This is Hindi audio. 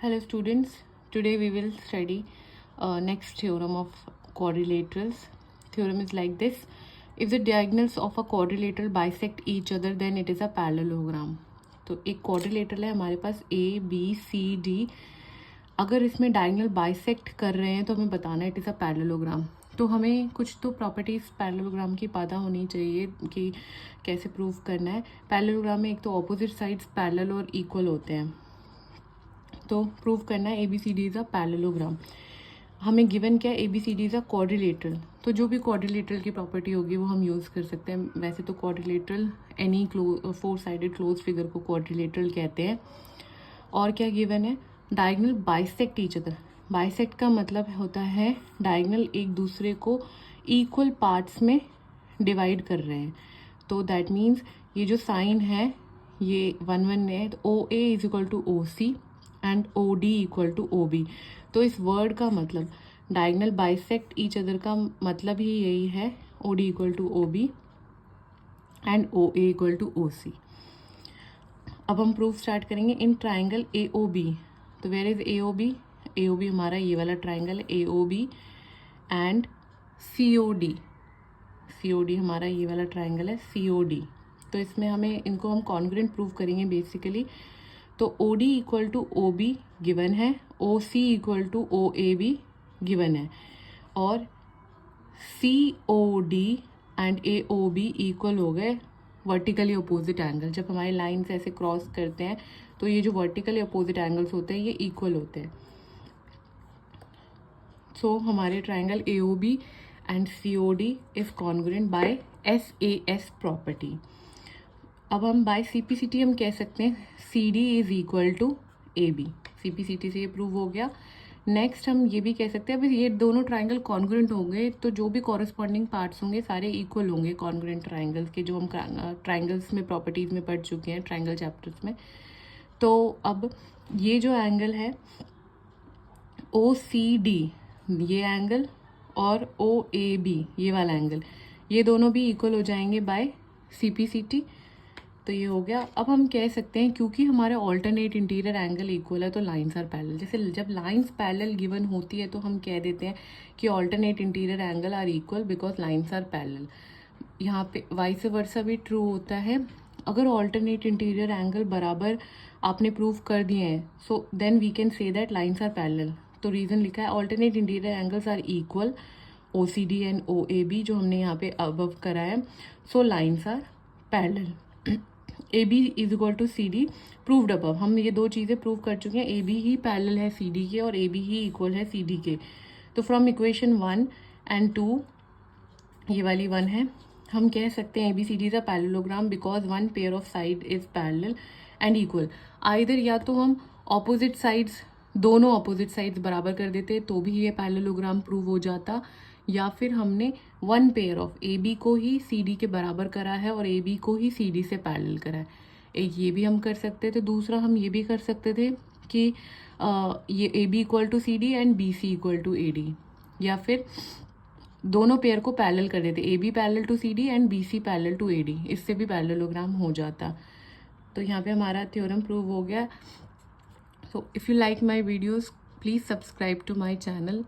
Hello students, today we will study next theorem of quadrilaterals. Theorem is like this: if the diagonals of a quadrilateral bisect each other then it is a parallelogram. तो एक quadrilateral है हमारे पास A B C D, अगर इसमें डायगोनल बाइसेक्ट कर रहे हैं तो हमें बताना है इट इज़ अ पैरेललोग्राम। तो हमें कुछ तो प्रॉपर्टीज़ पैरेललोग्राम की पता होनी चाहिए कि कैसे प्रूव करना है। पैरेललोग्राम में एक तो ऑपोजिट साइड्स पैरेलल और इक्वल होते हैं, तो प्रूव करना है A B C D is a parallelogram. हमें गिवन क्या है, A B C D is a quadrilateral. तो जो भी क्वाड्रिलेटरल की प्रॉपर्टी होगी वो हम यूज़ कर सकते हैं। वैसे तो quadrilateral any four sided close figure को क्वाड्रिलेटरल कहते हैं। और क्या गिवन है, diagonal bisect each other. Bisect का मतलब होता है डायगोनल एक दूसरे को इक्वल पार्ट्स में डिवाइड कर रहे हैं। तो दैट मीन्स ये जो साइन है ये 1 1 है, तो O A is equal to O C and O D equal to O B. तो इस वर्ड का मतलब डायगोनल बाइसेक्ट ईच अदर का मतलब ही यही है, O D equal to O B and O A equal to O C. अब हम प्रूफ स्टार्ट करेंगे in triangle A O B. तो where is A O B? A O B हमारा ये वाला ट्राइंगल है, A O B and C O D. C O D हमारा ये वाला ट्राइंगल है, सी ओ डी। तो इसमें हमें इनको हम कॉन्ग्रुएंट प्रूव करेंगे बेसिकली। तो O D equal to O B given है, O C equal to O A B given है, और C O D and A O B equal हो गए वर्टिकली अपोजिट एंगल। जब हमारे लाइन्स ऐसे क्रॉस करते हैं तो ये जो वर्टिकली अपोजिट एंगल्स होते हैं ये इक्वल होते हैं। सो हमारे triangle A O B and C O D is congruent by S A S property. अब हम by C P C T हम कह सकते हैं C D is equal to A B. C P C T से ये प्रूव हो गया। नेक्स्ट हम ये भी कह सकते हैं, अब ये दोनों ट्राइंगल कॉन्ग्रुएंट होंगे तो जो भी कॉरेस्पॉन्डिंग पार्ट्स होंगे सारे इक्वल होंगे कॉन्ग्रुएंट ट्राइंगल्स के, जो हम ट्राइंगल्स में प्रॉपर्टीज़ में पढ़ चुके हैं ट्राइंगल चैप्टर्स में। तो अब ये जो एंगल है ओ सी डी ये एंगल और ओ ए बी ये वाला एंगल, ये दोनों भी इक्वल हो जाएंगे by C P C T. तो ये हो गया। अब हम कह सकते हैं क्योंकि हमारे ऑल्टरनेट इंटीरियर एंगल इक्वल है तो लाइंस आर पैरेलल। जैसे जब लाइंस पैरेलल गिवन होती है तो हम कह देते हैं कि alternate interior angle are equal because lines are parallel. यहाँ पे वाइस वर्सा भी ट्रू होता है। अगर ऑल्टरनेट इंटीरियर एंगल बराबर आपने प्रूव कर दिए हैं so then we can say that lines are parallel. तो रीज़न लिखा है alternate interior angles are equal, O C D and O A B जो हमने यहाँ पे अबव करा है, so lines are parallel. A B is equal to C D proved above. हम ये दो चीज़ें प्रूव कर चुके हैं, ए बी ही पैरेलल है सी डी के और ए बी ही इक्वल है सी डी के। तो फ्रॉम इक्वेशन 1 एंड 2, ये वाली 1 है, हम कह सकते हैं A B C D is a parallelogram because one pair of side is parallel and equal. Either या तो हम ऑपोजिट साइड्स, दोनों ऑपोजिट साइड्स बराबर कर देते तो भी ये पैरेललोग्राम प्रूव हो जाता, या फिर हमने one pair of A B को ही सी डी के बराबर करा है और ए बी को ही सी डी से पैरेलल करा है। एक ये भी हम कर सकते थे। दूसरा हम ये भी कर सकते थे कि ये A B equal to C D and B C equal to A D, या फिर दोनों पेयर को पैरेलल कर देते, A B parallel to C D and B C parallel to A D, इससे भी पैरेललोग्राम हो जाता। तो यहाँ पे हमारा थ्योरम प्रूव हो गया। So if you like my videos, please subscribe to my channel.